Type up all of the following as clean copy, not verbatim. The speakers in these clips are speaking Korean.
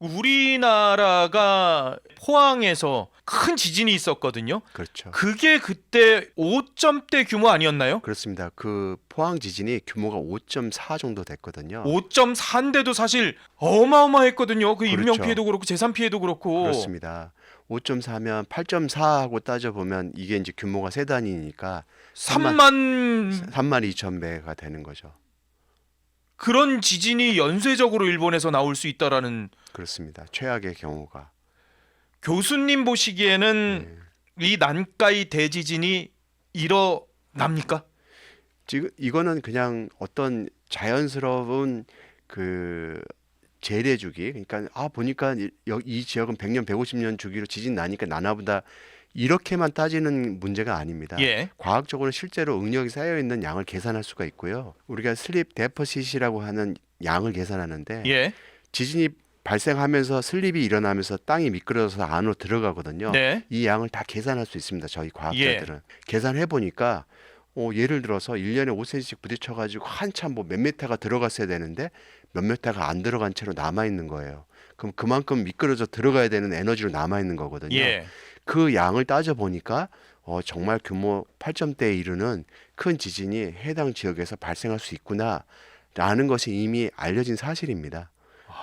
우리나라가 포항에서 큰 지진이 있었거든요. 그렇죠. 그게 그때 5점대 규모 아니었나요? 그렇습니다. 그 포항 지진이 규모가 5.4 정도 됐거든요. 5.4인데도 사실 어마어마했거든요. 그 인명 그렇죠. 피해도 그렇고 재산 피해도 그렇고. 그렇습니다. 5.4면 8.4하고 따져보면 이게 이제 규모가 세 단위니까 3만 3만 2천 배가 되는 거죠. 그런 지진이 연쇄적으로 일본에서 나올 수 있다라는. 그렇습니다. 최악의 경우가. 교수님 보시기에는 이 난카이 대지진이 일어납니까? 지금 이거는 그냥 어떤 자연스러운 그 재래 주기. 그러니까 보니까 이 지역은 100년, 150년 주기로 지진 나니까 나나보다 이렇게만 따지는 문제가 아닙니다. 예. 과학적으로 실제로 응력이 쌓여 있는 양을 계산할 수가 있고요. 우리가 슬립 데퍼시시라고 하는 양을 계산하는데 예. 지진이 발생하면서 슬립이 일어나면서 땅이 미끄러져서 안으로 들어가거든요. 네. 이 양을 다 계산할 수 있습니다. 저희 과학자들은. 계산해 보니까 예를 들어서 1년에 5cm씩 부딪혀 가지고 한참 뭐 몇 메타가 들어갔어야 되는데 몇 메타가 안 들어간 채로 남아 있는 거예요. 그럼 그만큼 미끄러져 들어가야 되는 에너지로 남아 있는 거거든요. 예. 그 양을 따져 보니까 정말 규모 8점대에 이르는 큰 지진이 해당 지역에서 발생할 수 있구나라는 것이 이미 알려진 사실입니다.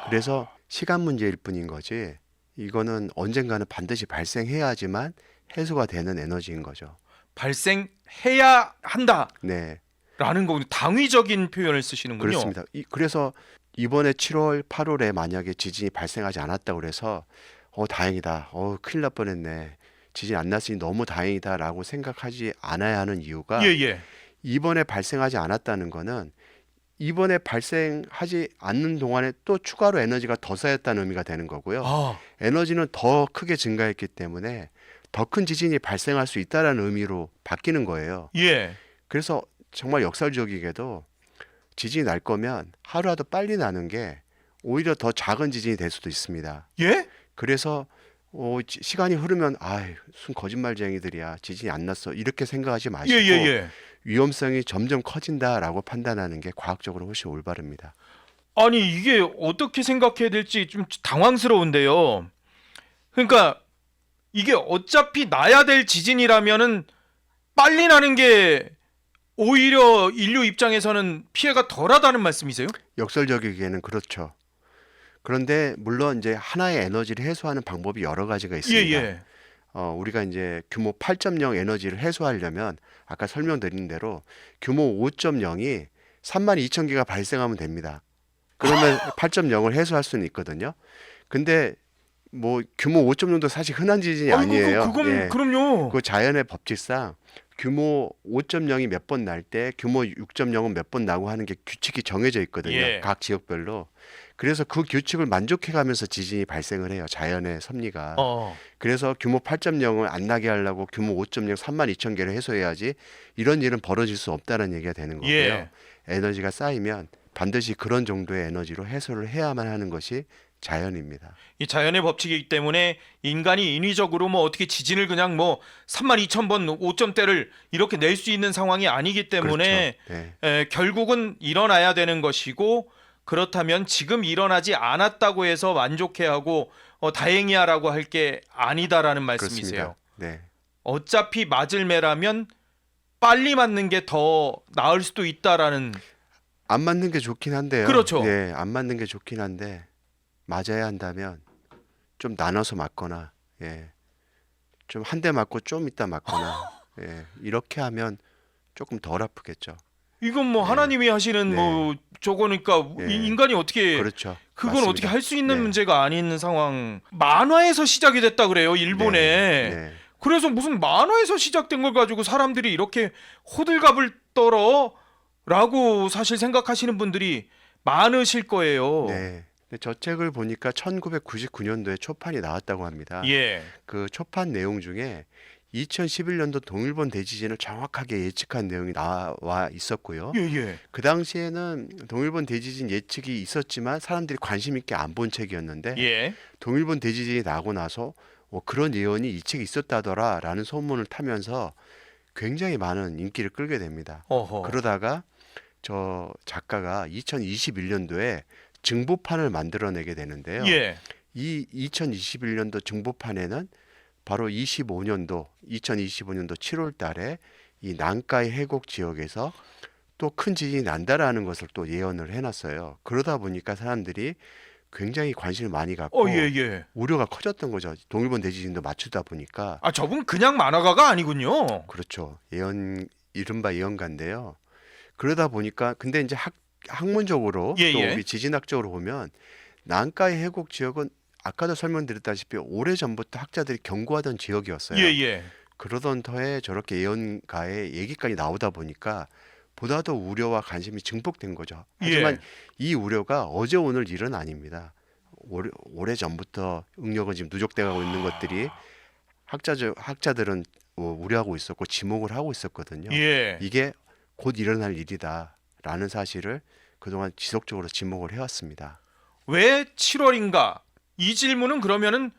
그래서 시간 문제일 뿐인 거지 이거는 언젠가는 반드시 발생해야지만 해소가 되는 에너지인 거죠. 발생해야 한다라는 네, 거군요. 당위적인 표현을 쓰시는군요. 그렇습니다. 그래서 이번에 7월, 8월에 만약에 지진이 발생하지 않았다고 그래서 다행이다. 큰일 날 뻔했네. 지진 안 났으니 너무 다행이다라고 생각하지 않아야 하는 이유가 예. 이번에 발생하지 않았다는 거는 이번에 발생하지 않는 동안에 또 추가로 에너지가 더 쌓였다는 의미가 되는 거고요. 아, 에너지는 더 크게 증가했기 때문에 더 큰 지진이 발생할 수 있다는 의미로 바뀌는 거예요. 예. 그래서 정말 역설적이게도 지진이 날 거면 하루라도 빨리 나는 게 오히려 더 작은 지진이 될 수도 있습니다. 예? 그래서 시간이 흐르면 무슨 거짓말쟁이들이야. 지진이 안 났어. 이렇게 생각하지 마시고 예. 위험성이 점점 커진다라고 판단하는 게 과학적으로 훨씬 올바릅니다. 아니 이게 어떻게 생각해야 될지 좀 당황스러운데요. 그러니까 이게 어차피 나야 될 지진이라면은 빨리 나는 게 오히려 인류 입장에서는 피해가 덜하다는 말씀이세요? 역설적이기에는 그렇죠. 그런데 물론 이제 하나의 에너지를 해소하는 방법이 여러 가지가 있습니다. 예. 우리가 이제 규모 8.0 에너지를 해소하려면 아까 설명드린 대로 규모 5.0이 32,000개가 발생하면 됩니다. 그러면 8.0을 해소할 수는 있거든요. 근데 뭐 규모 5.0도 사실 흔한 지진이 아니에요. 예. 그럼요. 그 자연의 법칙상 규모 5.0이 몇 번 날 때 규모 6.0은 몇 번 나고 하는 게 규칙이 정해져 있거든요. 예. 각 지역별로. 그래서 그 규칙을 만족해 가면서 지진이 발생을 해요. 자연의 섭리가. 그래서 규모 8.0을 안 나게 하려고 규모 5.0 32,000개를 해소해야지 이런 일은 벌어질 수 없다는 얘기가 되는 거고요. 예. 에너지가 쌓이면 반드시 그런 정도의 에너지로 해소를 해야만 하는 것이 자연입니다. 이 자연의 법칙이기 때문에 인간이 인위적으로 뭐 어떻게 지진을 그냥 뭐 32,000번 5점대를 이렇게 낼 수 있는 상황이 아니기 때문에 그렇죠. 네. 결국은 일어나야 되는 것이고 그렇다면 지금 일어나지 않았다고 해서 만족해야 하고 다행이야라고 할 게 아니다라는 말씀이세요. 그렇습니다. 네. 어차피 맞을 매라면 빨리 맞는 게 더 나을 수도 있다라는. 안 맞는 게 좋긴 한데요. 그렇죠. 네, 안 맞는 게 좋긴 한데 맞아야 한다면 좀 나눠서 맞거나, 좀 한 대 맞고 좀 이따 맞거나, 이렇게 하면 조금 덜 아프겠죠. 이건 뭐 네. 하나님이 하시는 네. 뭐 저거니까 네. 인간이 어떻게 그렇죠. 그건 맞습니다. 어떻게 할 수 있는 네. 문제가 아닌 상황. 만화에서 시작이 됐다 그래요, 일본에. 네. 그래서 무슨 만화에서 시작된 걸 가지고 사람들이 이렇게 호들갑을 떨어라고 사실 생각하시는 분들이 많으실 거예요. 네. 근데 저 책을 보니까 1999년도에 초판이 나왔다고 합니다. 예. 그 초판 내용 중에 2011년도 동일본 대지진을 정확하게 예측한 내용이 나와 있었고요. 예. 그 당시에는 동일본 대지진 예측이 있었지만 사람들이 관심 있게 안 본 책이었는데 예. 동일본 대지진이 나고 나서 그런 예언이 이 책에 있었다더라라는 소문을 타면서 굉장히 많은 인기를 끌게 됩니다. 어허. 그러다가 저 작가가 2021년도에 증보판을 만들어내게 되는데요. 예. 이 2021년도 정보판에는 바로 2025년도 7월 달에 이 난카이 해곡 지역에서 또 큰 지진이 난다라는 것을 또 예언을 해놨어요. 그러다 보니까 사람들이 굉장히 관심을 많이 갖고 예, 예. 우려가 커졌던 거죠. 동일본 대지진도 맞추다 보니까. 아, 저분 그냥 만화가가 아니군요. 그렇죠. 이른바 예언가인데요. 그러다 보니까 근데 이제 학문적으로 예, 또 예. 우리 지진학적으로 보면 난카이 해곡 지역은 아까도 설명드렸다시피 오래전부터 학자들이 경고하던 지역이었어요. 예, 예. 그러던 터에 저렇게 예언가의 얘기까지 나오다 보니까 보다 더 우려와 관심이 증폭된 거죠. 하지만 예. 이 우려가 어제 오늘 일은 아닙니다. 오래 전부터 응력은 지금 누적돼 가고 있는 것들이 학자들은 우려하고 있었고 지목을 하고 있었거든요. 예. 이게 곧 일어날 일이다라는 사실을 그동안 지속적으로 지목을 해왔습니다. 왜 7월인가? 이 질문은 그러면은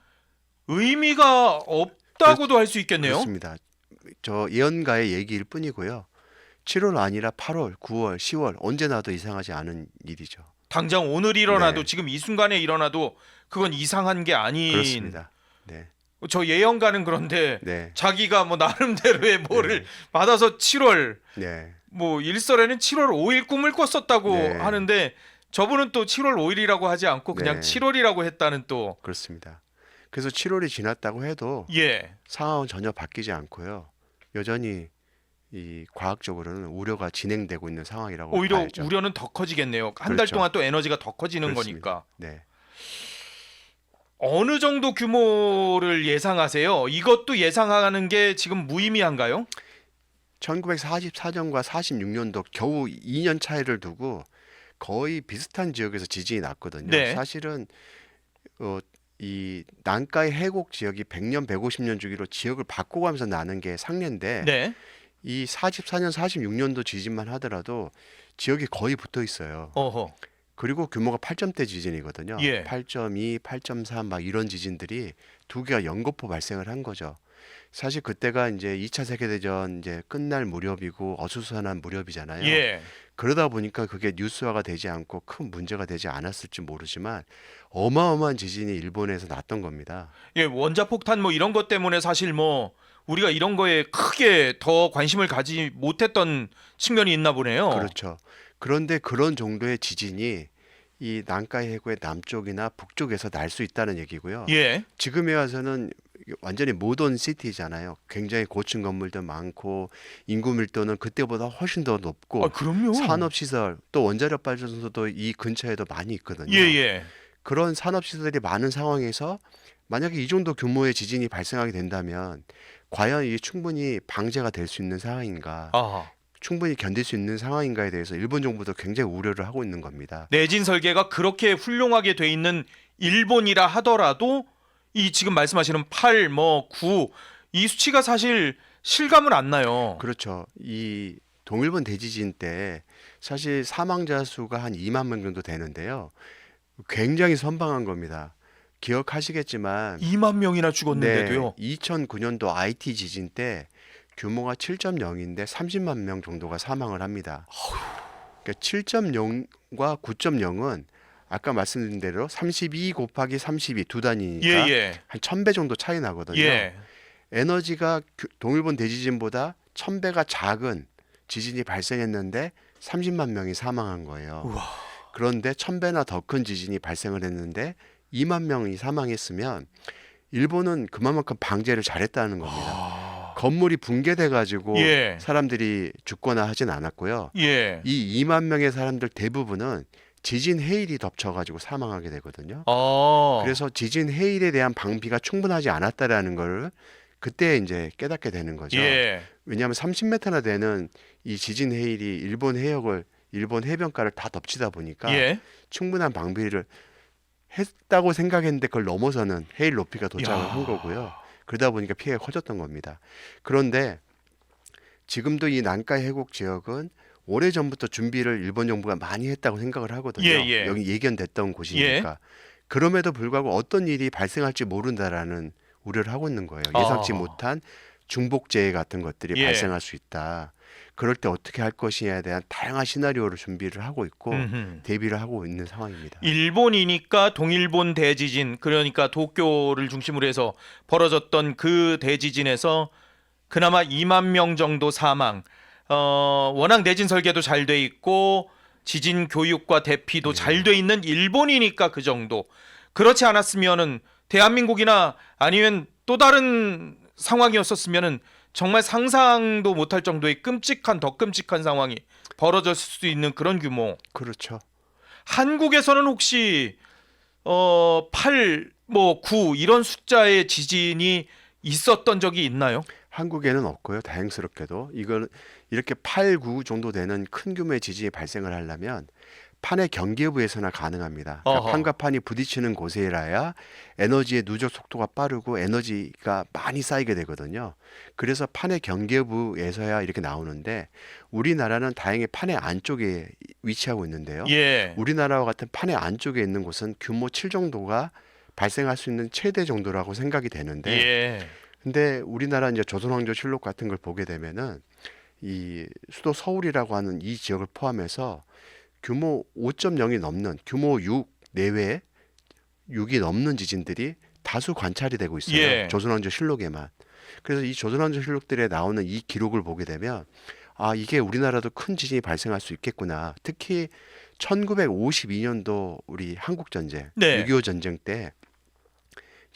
의미가 없다고도 할 수 있겠네요. 그렇습니다. 저 예언가의 얘기일 뿐이고요. 7월 아니라 8월, 9월, 10월 언제 나도 이상하지 않은 일이죠. 당장 오늘 일어나도 네. 지금 이 순간에 일어나도 그건 이상한 게 아닌. 그렇습니다. 네, 저 예언가는 그런데 네, 자기가 뭐 나름대로의 뭐를 네. 받아서 7월 네, 뭐 일설에는 7월 5일 꿈을 꿨었다고 네. 하는데 저분은 또 7월 5일이라고 하지 않고 그냥 네. 7월이라고 했다는 또 그렇습니다. 그래서 7월이 지났다고 해도 예. 상황은 전혀 바뀌지 않고요. 여전히 이 과학적으로는 우려가 진행되고 있는 상황이라고 오히려 봐야죠. 우려는 더 커지겠네요. 한 달 그렇죠. 동안 또 에너지가 더 커지는 그렇습니다. 거니까. 네. 어느 정도 규모를 예상하세요? 이것도 예상하는 게 지금 무의미한가요? 1944년과 46년도 겨우 2년 차이를 두고 거의 비슷한 지역에서 지진이 났거든요. 네. 사실은 이 난카이 해곡 지역이 100년, 150년 주기로 지역을 바꿔가면서 나는 게 상례인데 네. 이 44년, 46년도 지진만 하더라도 지역이 거의 붙어 있어요. 어허. 그리고 규모가 8점대 지진이거든요. 예. 8.2, 8.3 막 이런 지진들이 두 개가 연거푸 발생을 한 거죠. 사실 그때가 이제 2차 세계대전 이제 끝날 무렵이고 어수선한 무렵이잖아요. 예. 그러다 보니까 그게 뉴스화가 되지 않고 큰 문제가 되지 않았을지 모르지만 어마어마한 지진이 일본에서 났던 겁니다. 예, 원자폭탄 뭐 이런 것 때문에 사실 뭐 우리가 이런 거에 크게 더 관심을 가지 못했던 측면이 있나 보네요. 그렇죠. 그런데 그런 정도의 지진이 이 난카이 해구의 남쪽이나 북쪽에서 날 수 있다는 얘기고요. 예. 지금에 와서는 완전히 모던 시티잖아요. 굉장히 고층 건물도 많고 인구 밀도는 그때보다 훨씬 더 높고 아, 그럼요. 산업 시설 또 원자력 발전소도 이 근처에도 많이 있거든요. 예, 예. 그런 산업 시설이 많은 상황에서 만약에 이 정도 규모의 지진이 발생하게 된다면 과연 이게 충분히 방제가 될 수 있는 상황인가, 아. 충분히 견딜 수 있는 상황인가에 대해서 일본 정부도 굉장히 우려를 하고 있는 겁니다. 내진 설계가 그렇게 훌륭하게 돼 있는 일본이라 하더라도 이 지금 말씀하시는 8, 뭐 9, 이 수치가 사실 실감은 안 나요. 그렇죠. 이 동일본 대지진 때 사실 사망자 수가 한 2만 명 정도 되는데요. 굉장히 선방한 겁니다. 기억하시겠지만 2만 명이나 죽었는데도요. 2009년도 IT 지진 때 규모가 7.0인데 30만 명 정도가 사망을 합니다. 그러니까 7.0과 9.0은 아까 말씀드린 대로 32 곱하기 32 두 단위니까 예, 예. 한 1000배 정도 차이 나거든요. 예. 에너지가 동일본 대지진보다 1000배가 작은 지진이 발생했는데 30만 명이 사망한 거예요. 우와. 그런데 1000배나 더 큰 지진이 발생을 했는데 2만 명이 사망했으면 일본은 그만큼 방제를 잘했다는 겁니다. 건물이 붕괴돼 가지고 예. 사람들이 죽거나 하진 않았고요. 예. 이 2만 명의 사람들 대부분은 지진 해일이 덮쳐 가지고 사망하게 되거든요. 그래서 지진 해일에 대한 방비가 충분하지 않았다라는 걸 그때 이제 깨닫게 되는 거죠. 예. 왜냐하면 30m나 되는 이 지진 해일이 일본 해역을 일본 해변가를 다 덮치다 보니까 예. 충분한 방비를 했다고 생각했는데 그걸 넘어서는 해일 높이가 도착을 야. 한 거고요. 그러다 보니까 피해가 커졌던 겁니다. 그런데 지금도 이 난카이 해곡 지역은 오래전부터 준비를 일본 정부가 많이 했다고 생각을 하거든요. 예, 예. 여기 예견됐던 곳이니까. 그럼에도 불구하고 어떤 일이 발생할지 모른다라는 우려를 하고 있는 거예요. 예상치 아. 못한 중복재해 같은 것들이 예. 발생할 수 있다. 그럴 때 어떻게 할 것이냐에 대한 다양한 시나리오를 준비를 하고 있고 음흠. 대비를 하고 있는 상황입니다. 일본이니까 동일본 대지진, 그러니까 도쿄를 중심으로 해서 벌어졌던 그 대지진에서 그나마 2만 명 정도 사망. 워낙 내진 설계도 잘 돼 있고 지진 교육과 대피도 잘 돼 있는 일본이니까 그 정도. 그렇지 않았으면은 대한민국이나 아니면 또 다른 상황이었었으면은 정말 상상도 못할 정도의 더 끔찍한 상황이 벌어졌을 수 있는 그런 규모. 그렇죠. 한국에서는 혹시 8, 9 이런 숫자의 지진이 있었던 적이 있나요? 한국에는 없고요. 다행스럽게도 이건 이렇게 8, 9 정도 되는 큰 규모의 지진이 발생을 하려면 판의 경계부에서나 가능합니다. 그러니까 어허. 판과 판이 부딪히는 곳에라야 에너지의 누적 속도가 빠르고 에너지가 많이 쌓이게 되거든요. 그래서 판의 경계부에서야 이렇게 나오는데 우리나라는 다행히 판의 안쪽에 위치하고 있는데요. 예. 우리나라와 같은 판의 안쪽에 있는 곳은 규모 7 정도가 발생할 수 있는 최대 정도라고 생각이 되는데 예. 근데 우리나라 이제 조선왕조실록 같은 걸 보게 되면은 이 수도 서울이라고 하는 이 지역을 포함해서 규모 5.0이 넘는 규모 6 내외 6이 넘는 지진들이 다수 관찰이 되고 있어요. 예. 조선왕조실록에만. 그래서 이 조선왕조실록들에 나오는 이 기록을 보게 되면 아 이게 우리나라도 큰 지진이 발생할 수 있겠구나. 특히 1952년도 우리 한국 전쟁, 네. 6.25 전쟁 때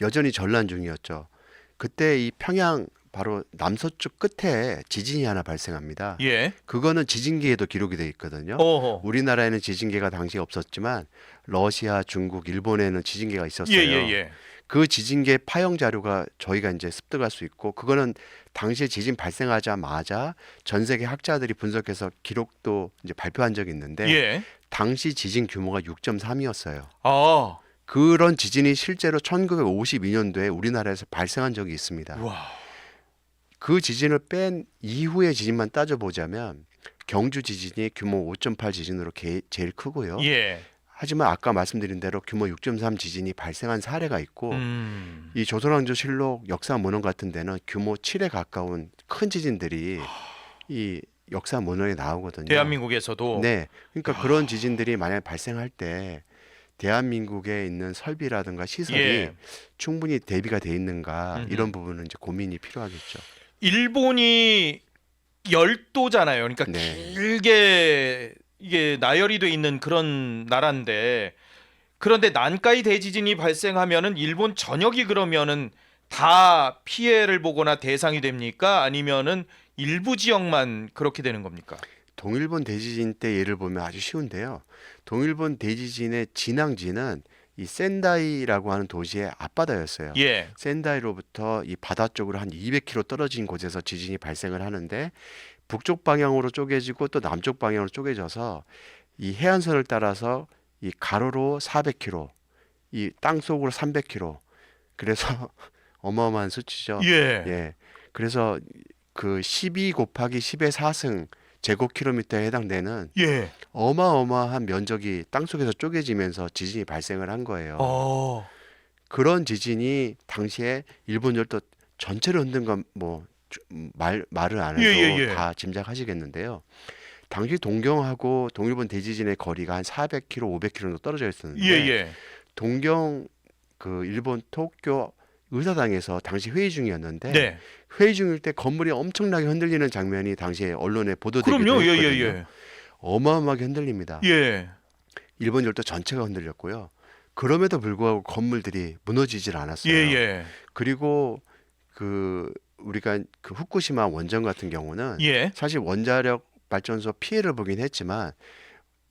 여전히 전란 중이었죠. 그때 이 평양 바로 남서쪽 끝에 지진이 하나 발생합니다. 예. 그거는 지진계에도 기록이 돼 있거든요. 어허. 우리나라에는 지진계가 당시에 없었지만 러시아, 중국, 일본에는 지진계가 있었어요. 예. 그 지진계 파형 자료가 저희가 이제 습득할 수 있고 그거는 당시에 지진 발생하자마자 전 세계 학자들이 분석해서 기록도 이제 발표한 적이 있는데 예. 당시 지진 규모가 6.3이었어요. 아. 그런 지진이 실제로 1952년도에 우리나라에서 발생한 적이 있습니다. 와. 그 지진을 뺀 이후의 지진만 따져보자면 경주 지진이 규모 5.8 지진으로 제일 크고요. 예. 하지만 아까 말씀드린 대로 규모 6.3 지진이 발생한 사례가 있고 이 조선왕조실록 역사문헌 같은 데는 규모 7에 가까운 큰 지진들이 이 역사문헌에 나오거든요. 대한민국에서도. 네, 그러니까 그런 지진들이 만약 발생할 때 대한민국에 있는 설비라든가 시설이 예. 충분히 대비가 돼 있는가 이런 부분은 이제 고민이 필요하겠죠. 일본이 열도잖아요. 그러니까 네. 길게 이게 나열이 돼 있는 그런 나라인데 그런데 난카이 대지진이 발생하면은 일본 전역이 그러면은 다 피해를 보거나 대상이 됩니까? 아니면은 일부 지역만 그렇게 되는 겁니까? 동일본 대지진 때 예를 보면 아주 쉬운데요. 동일본 대지진의 진앙지는 이 센다이라고 하는 도시의 앞바다였어요. 예. 센다이로부터 이 바다 쪽으로 한 200km 떨어진 곳에서 지진이 발생을 하는데 북쪽 방향으로 쪼개지고 또 남쪽 방향으로 쪼개져서 이 해안선을 따라서 이 가로로 400km, 이 땅속으로 300km. 그래서 어마어마한 수치죠. 예. 예. 그래서 그 12 곱하기 10의 4승 제곱킬로미터에 해당되는 예. 어마어마한 면적이 땅속에서 쪼개지면서 지진이 발생을 한 거예요. 그런 지진이 당시에 일본 열도 전체를 흔든 건 뭐 말을 안 해도 예. 다 짐작하시겠는데요. 당시 동경하고 동일본 대지진의 거리가 한 400km, 500km 정도 떨어져 있었는데 예. 동경 그 일본 도쿄 의사당에서 당시 회의 중이었는데 네. 회의 중일 때 건물이 엄청나게 흔들리는 장면이 당시에 언론에 보도되기도 그럼요. 했거든요. 어마어마하게 흔들립니다. 예. 일본 열도 전체가 흔들렸고요. 그럼에도 불구하고 건물들이 무너지질 않았어요. 예. 그리고 그 우리가 그 후쿠시마 원전 같은 경우는 예. 사실 원자력 발전소 피해를 보긴 했지만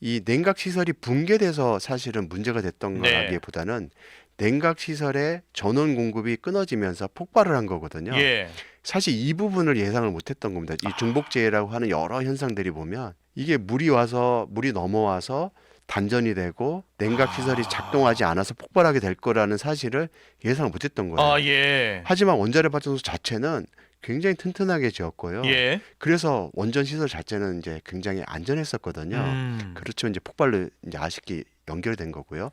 이 냉각 시설이 붕괴돼서 사실은 문제가 됐던 네. 거라기보다는 냉각 시설의 전원 공급이 끊어지면서 폭발을 한 거거든요. 예. 사실 이 부분을 예상을 못했던 겁니다. 이 중복재해라고 하는 여러 현상들이 보면 이게 물이 넘어와서 단전이 되고 냉각 시설이 작동하지 않아서 폭발하게 될 거라는 사실을 예상을 못했던 거예요. 아, 예. 하지만 원자력 발전소 자체는 굉장히 튼튼하게 지었고요. 예. 그래서 원전 시설 자체는 이제 굉장히 안전했었거든요. 그렇죠. 이제 폭발로 이제 아쉽게 연결된 거고요.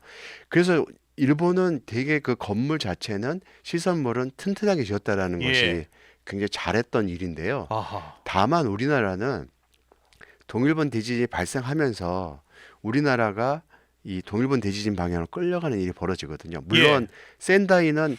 그래서 일본은 되게 그 건물 자체는 시설물은 튼튼하게 지었다라는 예. 것이 굉장히 잘했던 일인데요. 아하. 다만 우리나라는 동일본 대지진이 발생하면서 우리나라가 이 동일본 대지진 방향으로 끌려가는 일이 벌어지거든요. 물론 센다이는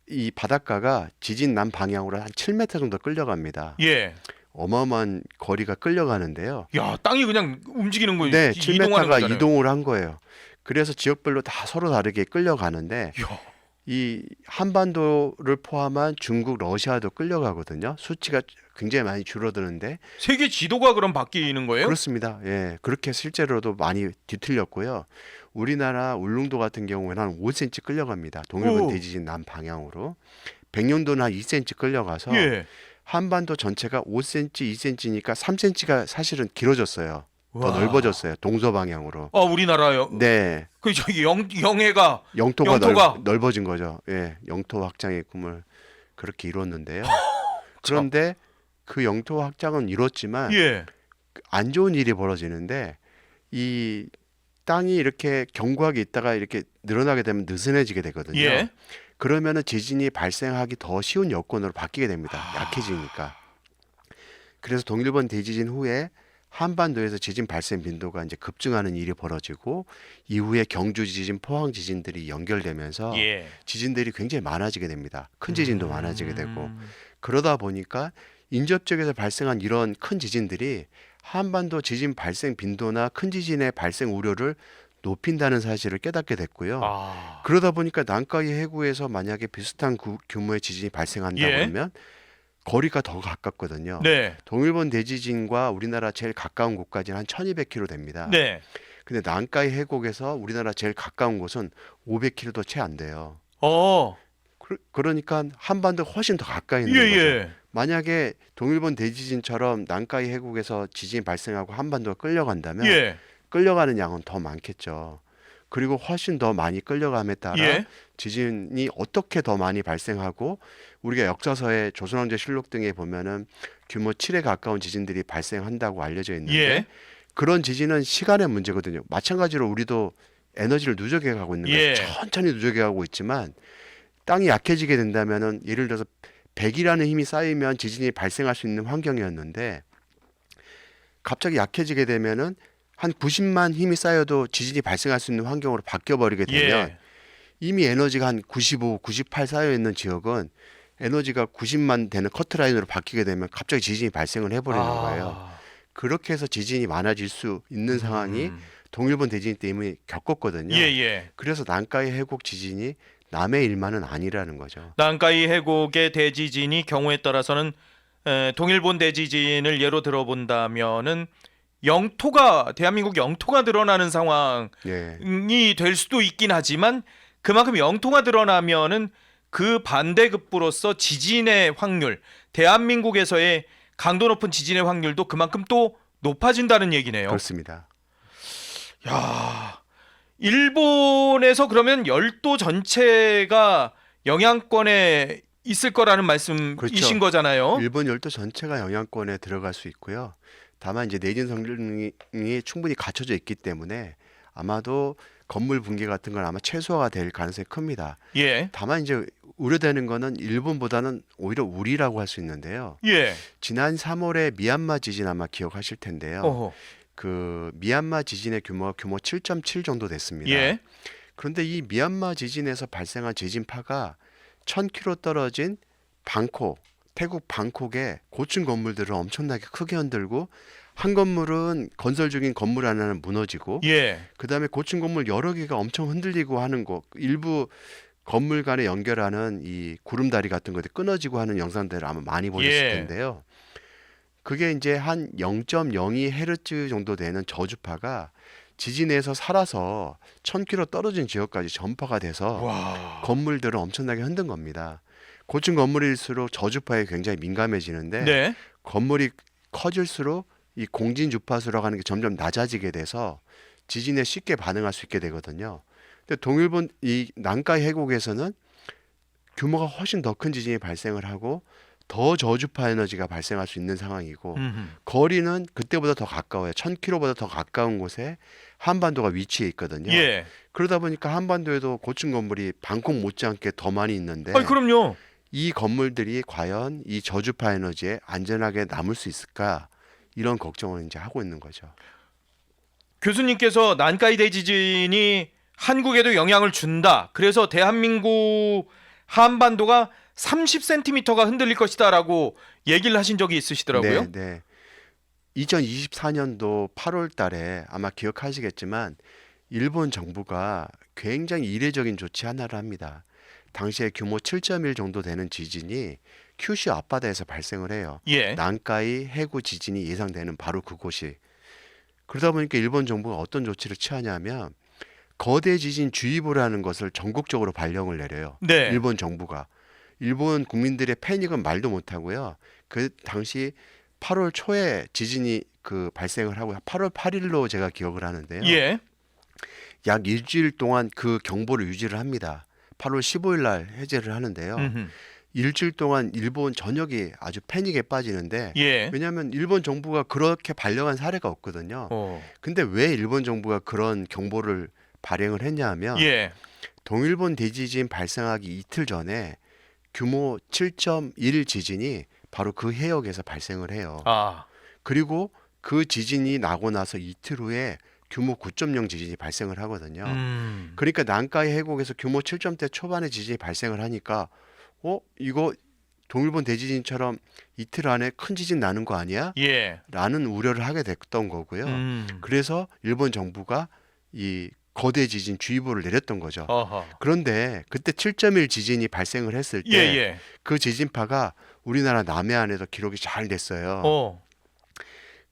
이 바닷가가 지진 난 방향으로 한 7m 정도 끌려갑니다. 예. 어마어마한 거리가 끌려가는데요. 야, 땅이 그냥 움직이는 거예요. 네, 이동하는 7m가 거잖아요. 이동을 한 거예요. 그래서 지역별로 다 서로 다르게 끌려가는데 야. 이 한반도를 포함한 중국, 러시아도 끌려가거든요. 수치가 굉장히 많이 줄어드는데 세계 지도가 그럼 바뀌는 거예요? 그렇습니다. 예, 그렇게 실제로도 많이 뒤틀렸고요. 우리나라 울릉도 같은 경우에는 한 5cm 끌려갑니다. 동일본 오. 대지진 난 방향으로. 백령도는 한 2cm 끌려가서 예. 한반도 전체가 5cm, 2cm니까 3cm가 사실은 길어졌어요. 더 와. 넓어졌어요. 동서 방향으로. 아, 우리나라요. 네, 그 저기 영해가 영토가 영토가. 넓어진 거죠. 예, 영토 확장의 꿈을 그렇게 이뤘는데요. 그런데 그 영토 확장은 이뤘지만 예. 안 좋은 일이 벌어지는데 이 땅이 이렇게 견고하게 있다가 이렇게 늘어나게 되면 느슨해지게 되거든요. 예. 그러면은 지진이 발생하기 더 쉬운 여건으로 바뀌게 됩니다. 아. 약해지니까. 그래서 동일본 대지진 후에 한반도에서 지진 발생 빈도가 이제 급증하는 일이 벌어지고 이후에 경주 지진, 포항 지진들이 연결되면서 예. 지진들이 굉장히 많아지게 됩니다. 큰 지진도 많아지게 되고 음. 그러다 보니까 인접 지역에서 발생한 이런 큰 지진들이 한반도 지진 발생 빈도나 큰 지진의 발생 우려를 높인다는 사실을 깨닫게 됐고요. 아. 그러다 보니까 난카이 해구에서 만약에 비슷한 규모의 지진이 발생한다 예. 그러면 거리가 더 가깝거든요. 네. 동일본 대지진과 우리나라 제일 가까운 곳까지는 한 1200km 됩니다. 네. 근데 난카이 해곡에서 우리나라 제일 가까운 곳은 500km도 채 안 돼요. 어. 그러니까 한반도 훨씬 더 가까이 있는 예, 거죠. 예. 만약에 동일본 대지진처럼 난카이 해곡에서 지진이 발생하고 한반도가 끌려간다면 예. 끌려가는 양은 더 많겠죠. 그리고 훨씬 더 많이 끌려감에 따라 예. 지진이 어떻게 더 많이 발생하고 우리가 역사서에 조선왕조실록 등에 보면은 규모 7에 가까운 지진들이 발생한다고 알려져 있는데 예. 그런 지진은 시간의 문제거든요. 마찬가지로 우리도 에너지를 누적해 가고 있는 거예요. 예. 천천히 누적해 가고 있지만 땅이 약해지게 된다면은 예를 들어서 100이라는 힘이 쌓이면 지진이 발생할 수 있는 환경이었는데 갑자기 약해지게 되면은 한 90만 힘이 쌓여도 지진이 발생할 수 있는 환경으로 바뀌어 버리게 되면 예. 이미 에너지가 한 95, 98 쌓여 있는 지역은 에너지가 90만 되는 커트라인으로 바뀌게 되면 갑자기 지진이 발생을 해버리는 거예요. 그렇게 해서 지진이 많아질 수 있는 상황이 동일본 대지진 때문에 겪었거든요. 예, 예. 그래서 난카이 해곡 지진이 남의 일만은 아니라는 거죠. 난카이 해곡의 대지진이 경우에 따라서는 동일본 대지진을 예로 들어본다면은 영토가 대한민국 영토가 드러나는 상황이 예. 될 수도 있긴 하지만 그만큼 영토가 드러나면은 그 반대급부로서 지진의 확률, 대한민국에서의 강도 높은 지진의 확률도 그만큼 또 높아진다는 얘기네요. 그렇습니다. 야, 일본에서 그러면 열도 전체가 영향권에 있을 거라는 말씀이신 그렇죠. 거잖아요. 일본 열도 전체가 영향권에 들어갈 수 있고요. 다만 이제 내진 성능이 충분히 갖춰져 있기 때문에 아마도 건물 붕괴 같은 건 아마 최소화가 될 가능성이 큽니다. 예, 다만 이제 우려되는 거는 일본보다는 오히려 우리라고 할 수 있는데요. 예. 지난 3월에 미얀마 지진 아마 기억하실 텐데요. 어허. 그 미얀마 지진의 규모 7.7 정도 됐습니다. 예, 그런데 이 미얀마 지진에서 발생한 지진파가 1000km 떨어진 방콕, 태국 방콕의 고층 건물들을 엄청나게 크게 흔들고 한 건물은 건설 중인 건물 하나는 무너지고 예, 그다음에 고층 건물 여러 개가 엄청 흔들리고 하는 거 일부 건물 간에 연결하는 이 구름다리 같은 것들이 끊어지고 하는 영상들을 아마 많이 보셨을 예. 텐데요. 그게 이제 한 0.02 헤르츠 정도 되는 저주파가 지진에서 살아서 1000km 떨어진 지역까지 전파가 돼서 와, 건물들을 엄청나게 흔든 겁니다. 고층 건물일수록 저주파에 굉장히 민감해지는데 네, 건물이 커질수록 이 공진 주파수라고 하는 게 점점 낮아지게 돼서 지진에 쉽게 반응할 수 있게 되거든요. 근데 동일본 이 난카이 해곡에서는 규모가 훨씬 더 큰 지진이 발생을 하고 더 저주파 에너지가 발생할 수 있는 상황이고 거리는 그때보다 더 가까워요. 1000km보다 더 가까운 곳에 한반도가 위치해 있거든요. 예. 그러다 보니까 한반도에도 고층 건물이 방콕 못지않게 더 많이 있는데 아니 그럼요. 이 건물들이 과연 이 저주파 에너지에 안전하게 남을 수 있을까? 이런 걱정을 이제 하고 있는 거죠. 교수님께서 난카이 대지진이 한국에도 영향을 준다. 그래서 대한민국 한반도가 30cm가 흔들릴 것이다라고 얘기를 하신 적이 있으시더라고요. 네, 네. 2024년도 8월 달에 아마 기억하시겠지만 일본 정부가 굉장히 이례적인 조치 하나를 합니다. 당시에 규모 7.1 정도 되는 지진이 큐슈 앞바다에서 발생을 해요. 예. 난카이 해구 지진이 예상되는 바로 그곳이. 그러다 보니까 일본 정부가 어떤 조치를 취하냐면 거대 지진 주의보라는 것을 전국적으로 발령을 내려요. 네. 일본 정부가. 일본 국민들의 패닉은 말도 못하고요. 그 당시 8월 초에 지진이 발생을 하고 8월 8일로 제가 기억을 하는데요. 예. 약 일주일 동안 그 경보를 유지를 합니다. 8월 15일 날 해제를 하는데요. 음흠. 일주일 동안 일본 전역이 아주 패닉에 빠지는데 예. 왜냐하면 일본 정부가 그렇게 발령한 사례가 없거든요. 근데 왜 일본 정부가 그런 경보를 발행을 했냐 하면 예. 동일본 대지진 발생하기 이틀 전에 규모 7.1 지진이 바로 그 해역에서 발생을 해요. 아. 그리고 그 지진이 나고 나서 이틀 후에 규모 9.0 지진이 발생을 하거든요. 그러니까 난카이 해곡에서 규모 7점대 초반의 지진이 발생을 하니까 이거 동일본 대지진처럼 이틀 안에 큰 지진 나는 거 아니야? 예. 라는 우려를 하게 됐던 거고요. 그래서 일본 정부가 이 거대 지진 주의보를 내렸던 거죠. 어허. 그런데 그때 7.1 지진이 발생을 했을 예, 때 예. 그 지진파가 우리나라 남해안에도 기록이 잘 됐어요.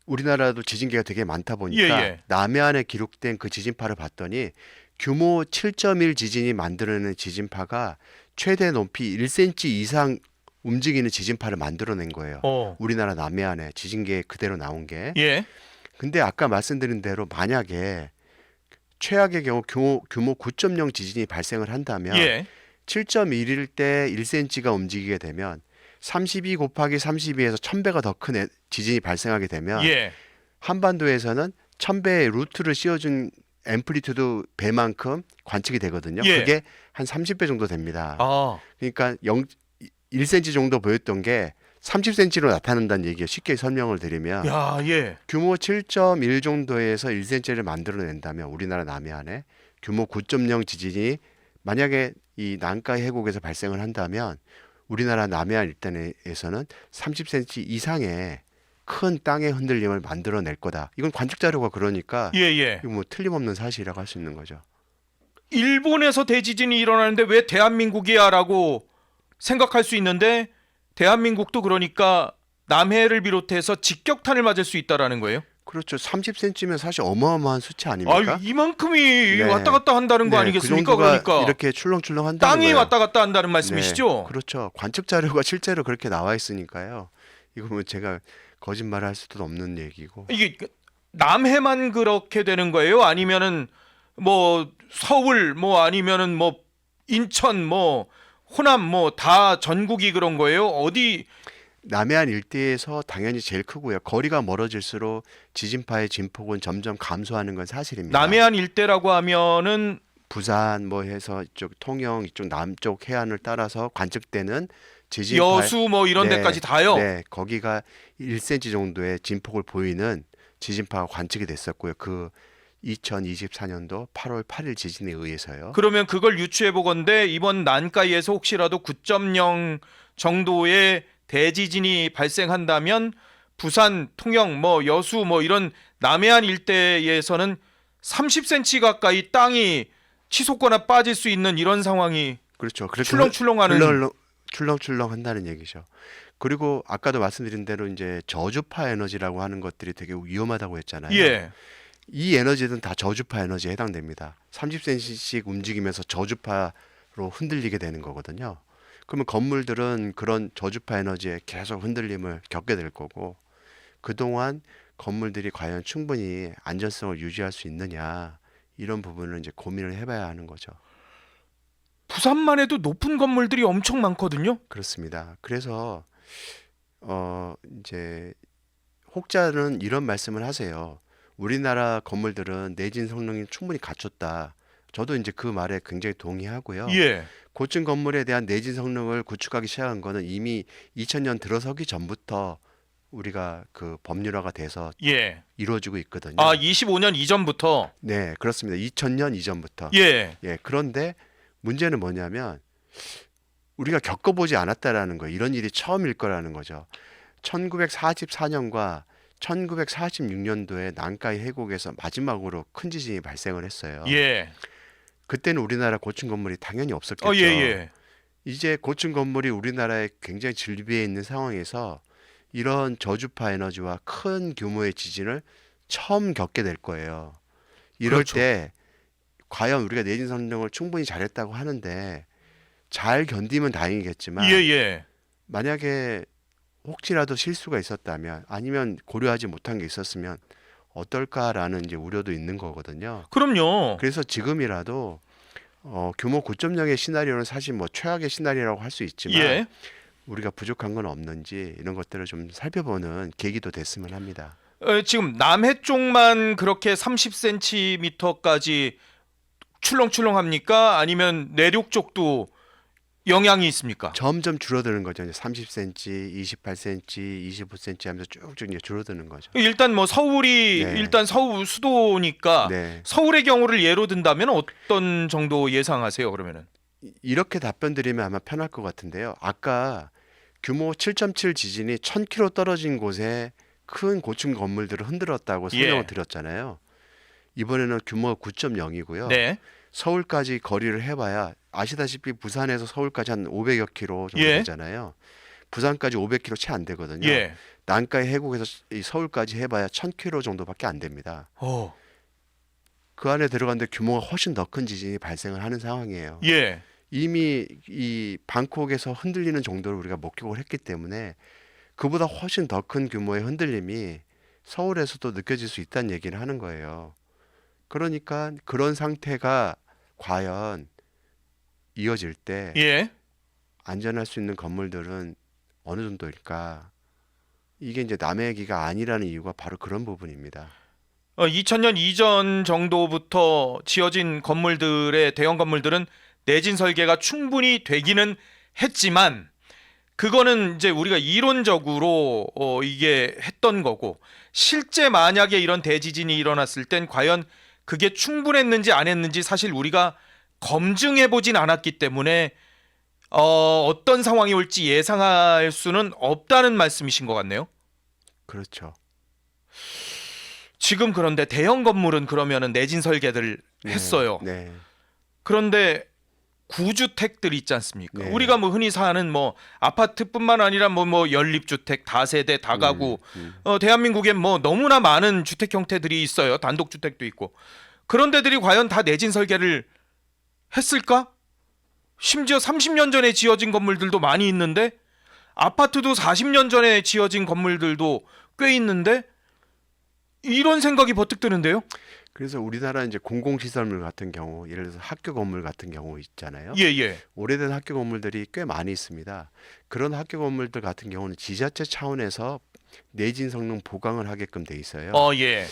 우리나라도 지진계가 되게 많다 보니까 예, 예. 남해안에 기록된 그 지진파를 봤더니 규모 7.1 지진이 만들어내는 지진파가 최대 높이 1cm 이상 움직이는 지진파를 만들어낸 거예요. 우리나라 남해안에 지진계 그대로 나온 게. 예. 근데 아까 말씀드린 대로 만약에 최악의 경우 규모 9.0 지진이 발생을 한다면 예. 7.1일 때 1cm가 움직이게 되면 32 곱하기 32에서 1000배가 더 큰 지진이 발생하게 되면 예. 한반도에서는 1000배의 루트를 씌워준 앰플리튜드 배만큼 관측이 되거든요. 예. 그게 한 30배 정도 됩니다. 아. 그러니까 1cm 정도 보였던 게 30cm로 나타난다는 얘기예요. 쉽게 설명을 드리면 야, 예. 규모 7.1 정도에서 1cm를 만들어낸다면 우리나라 남해안에 규모 9.0 지진이 만약에 이 난카이 해곡에서 발생을 한다면 우리나라 남해안 일단에서는 30cm 이상의 큰 땅의 흔들림을 만들어낼 거다. 이건 관측 자료가 그러니까 예, 예. 이거 뭐 틀림없는 사실이라고 할 수 있는 거죠. 일본에서 대지진이 일어나는데 왜 대한민국이야라고 생각할 수 있는데 대한민국도 그러니까 남해를 비롯해서 직격탄을 맞을 수 있다라는 거예요? 그렇죠. 30cm면 사실 어마어마한 수치 아닙니까? 아, 이만큼이 네. 왔다 갔다 한다는 거 네, 아니겠습니까? 그 정도가 그러니까 이렇게 출렁출렁 한다는 땅이 거예요. 왔다 갔다 한다는 말씀이시죠? 네, 그렇죠. 관측 자료가 실제로 그렇게 나와 있으니까요. 이거 뭐 제가 거짓말할 수도 없는 얘기고. 이게 남해만 그렇게 되는 거예요? 아니면은 뭐 서울 뭐 아니면은 뭐 인천 뭐 호남 뭐 다 전국이 그런 거예요? 어디? 남해안 일대에서 당연히 제일 크고요. 거리가 멀어질수록 지진파의 진폭은 점점 감소하는 건 사실입니다. 남해안 일대라고 하면은 부산 뭐 해서 이쪽 통영 이쪽 남쪽 해안을 따라서 관측되는 지진파 여수 뭐 이런 네, 데까지 다요? 네, 거기가 1cm 정도의 진폭을 보이는 지진파가 관측이 됐었고요. 그 2024년도 8월 8일 지진에 의해서요. 그러면 그걸 유추해 보건대 이번 난카이에서 혹시라도 9.0 정도의 대지진이 발생한다면 부산, 통영, 뭐 여수 뭐 이런 남해안 일대에서는 30cm 가까이 땅이 치솟거나 빠질 수 있는 이런 상황이 그렇죠. 그렇게 출렁출렁하는 출렁출렁 한다는 얘기죠. 그리고 아까도 말씀드린 대로 이제 저주파 에너지라고 하는 것들이 되게 위험하다고 했잖아요. 예. 이 에너지는 다 저주파 에너지에 해당됩니다. 30cm씩 움직이면서 저주파로 흔들리게 되는 거거든요. 그러면 건물들은 그런 저주파 에너지에 계속 흔들림을 겪게 될 거고 그동안 건물들이 과연 충분히 안전성을 유지할 수 있느냐 이런 부분을 이제 고민을 해봐야 하는 거죠. 부산만 해도 높은 건물들이 엄청 많거든요. 그렇습니다. 그래서 이제 혹자는 이런 말씀을 하세요. 우리나라 건물들은 내진 성능이 충분히 갖췄다. 저도 이제 그 말에 굉장히 동의하고요. 예. 고층 건물에 대한 내진 성능을 구축하기 시작한 거는 이미 2000년 들어서기 전부터 우리가 그 법률화가 돼서 예. 이루어지고 있거든요. 아, 25년 이전부터. 네, 그렇습니다. 2000년 이전부터. 예. 예, 그런데 문제는 뭐냐면 우리가 겪어보지 않았다라는 거, 이런 일이 처음일 거라는 거죠. 1944년과 1946년도에 난카이 해곡에서 마지막으로 큰 지진이 발생을 했어요. 예. 그때는 우리나라 고층 건물이 당연히 없었겠죠. 예, 예. 이제 고층 건물이 우리나라에 굉장히 즐비해 있는 상황에서 이런 저주파 에너지와 큰 규모의 지진을 처음 겪게 될 거예요. 이럴 그렇죠. 때 과연 우리가 내진 성능을 충분히 잘했다고 하는데 잘 견디면 다행이겠지만 예, 예. 만약에 혹시라도 실수가 있었다면 아니면 고려하지 못한 게 있었으면 어떨까라는 이제 우려도 있는 거거든요. 그럼요. 그래서 지금이라도 규모 9.0의 시나리오는 사실 뭐 최악의 시나리오라고 할 수 있지만 예. 우리가 부족한 건 없는지 이런 것들을 좀 살펴보는 계기도 됐으면 합니다. 지금 남해 쪽만 그렇게 30cm까지 출렁출렁합니까? 아니면 내륙 쪽도 영향이 있습니까? 점점 줄어드는 거죠. 이제 30cm, 28cm, 25cm 하면서 쭉쭉 이제 줄어드는 거죠. 일단 뭐 서울이 네. 일단 서울 수도니까 네. 서울의 경우를 예로 든다면 어떤 정도 예상하세요? 그러면은 이렇게 답변 드리면 아마 편할 것 같은데요. 아까 규모 7.7 지진이 1000km 떨어진 곳에 큰 고층 건물들을 흔들었다고 설명을 예. 드렸잖아요. 이번에는 규모가 9.0이고요. 네. 서울까지 거리를 해봐야 아시다시피 부산에서 서울까지 한 500여 킬로 정도 예. 되잖아요. 부산까지 500km 채 안 되거든요. 예. 난카이 해곡에서 이 서울까지 해봐야 1000km 정도밖에 안 됩니다. 그 안에 들어갔는데 규모가 훨씬 더 큰 지진이 발생을 하는 상황이에요. 예. 이미 이 방콕에서 흔들리는 정도를 우리가 목격을 했기 때문에 그보다 훨씬 더 큰 규모의 흔들림이 서울에서도 느껴질 수 있다는 얘기를 하는 거예요. 그러니까 그런 상태가 과연 이어질 때 예. 안전할 수 있는 건물들은 어느 정도일까? 이게 이제 남의 얘기가 아니라는 이유가 바로 그런 부분입니다. 2000년 이전 정도부터 지어진 건물들의 대형 건물들은 내진 설계가 충분히 되기는 했지만 그거는 이제 우리가 이론적으로 이게 했던 거고 실제 만약에 이런 대지진이 일어났을 땐 과연 그게 충분했는지 안 했는지 사실 우리가 검증해 보진 않았기 때문에 어떤 상황이 올지 예상할 수는 없다는 말씀이신 것 같네요. 그렇죠. 지금 그런데 대형 건물은 그러면은 내진 설계를 네, 했어요. 네. 그런데 구주택들 있지 않습니까? 네. 우리가 뭐 흔히 사는 뭐 아파트뿐만 아니라 뭐 연립주택, 다세대, 다가구, 대한민국엔 뭐 너무나 많은 주택 형태들이 있어요. 단독주택도 있고. 그런 데들이 과연 다 내진 설계를 했을까? 심지어 30년 전에 지어진 건물들도 많이 있는데 아파트도 40년 전에 지어진 건물들도 꽤 있는데 이런 생각이 버뜩 드는데요. 그래서 우리나라 이제 공공시설물 같은 경우, 예를 들어서 학교 건물 같은 경우 있잖아요. 예, 예. 오래된 학교 건물들이 꽤 많이 있습니다. 그런 학교 건물들 같은 경우는 지자체 차원에서 내진 성능 보강을 하게끔 돼 있어요. 예.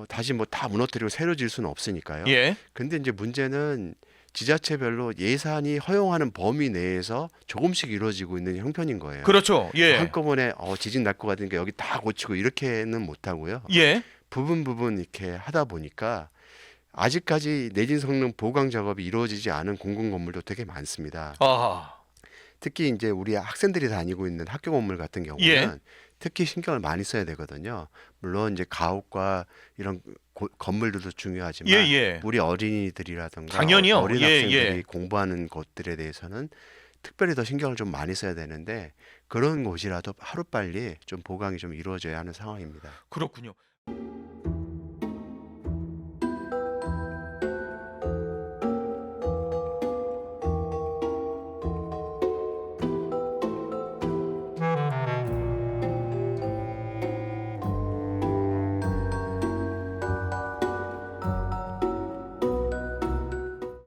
다시 뭐 다 무너뜨리고 새로 질 수는 없으니까요. 예. 근데 이제 문제는 지자체별로 예산이 허용하는 범위 내에서 조금씩 이루어지고 있는 형편인 거예요. 그렇죠. 예. 한꺼번에 지진 날 것 같으니까 여기 다 고치고 이렇게는 못 하고요. 예. 부분 이렇게 하다 보니까 아직까지 내진 성능 보강 작업이 이루어지지 않은 공공 건물도 되게 많습니다. 아. 특히 이제 우리 학생들이 다니고 있는 학교 건물 같은 경우는 예. 특히 신경을 많이 써야 되거든요. 물론 이제 가옥과 이런 건물들도 중요하지만 예, 예. 우리 어린이들이라든가 당연히요. 어린 예, 학생들이 예. 공부하는 곳들에 대해서는 특별히 더 신경을 좀 많이 써야 되는데 그런 곳이라도 하루빨리 좀 보강이 좀 이루어져야 하는 상황입니다. 그렇군요.